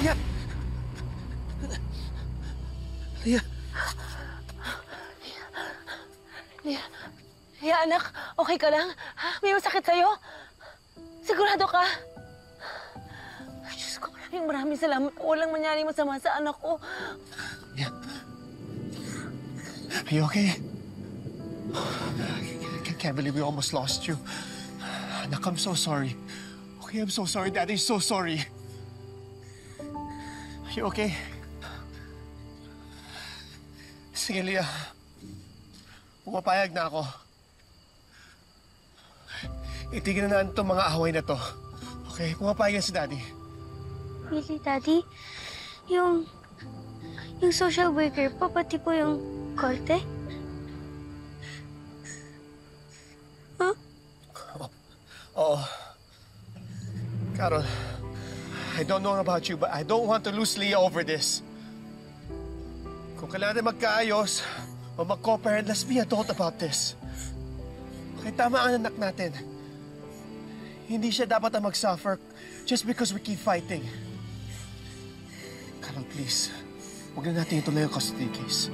Leah! Leah! Leah! Leah, anak, okay ka lang? Ha? May masakit sa'yo? Sigurado ka? Ay, Diyos ko, maraming salamat. Walang mangyari masama sa anak ko. Leah! Are you okay? I can't believe we almost lost you. Anak, I'm so sorry. Okay, I'm so sorry. Daddy's so sorry. Are you okay? Sige, Leah. Pumapayag na ako. Itigil na itong mga away na to. Okay, pumapayag na si Daddy. Really, Daddy? Yung social worker po, pati po yung korte? Huh? Oo. Carol, I don't know about you, but I don't want to lose Leah over this. Kung kailangan natin magkaayos o mag-cooperate, let's be adult about this. Okay, tama ang anak natin. Hindi siya dapat na mag-suffer just because we keep fighting. Carol, please, huwag na natin ituloy ang custody case.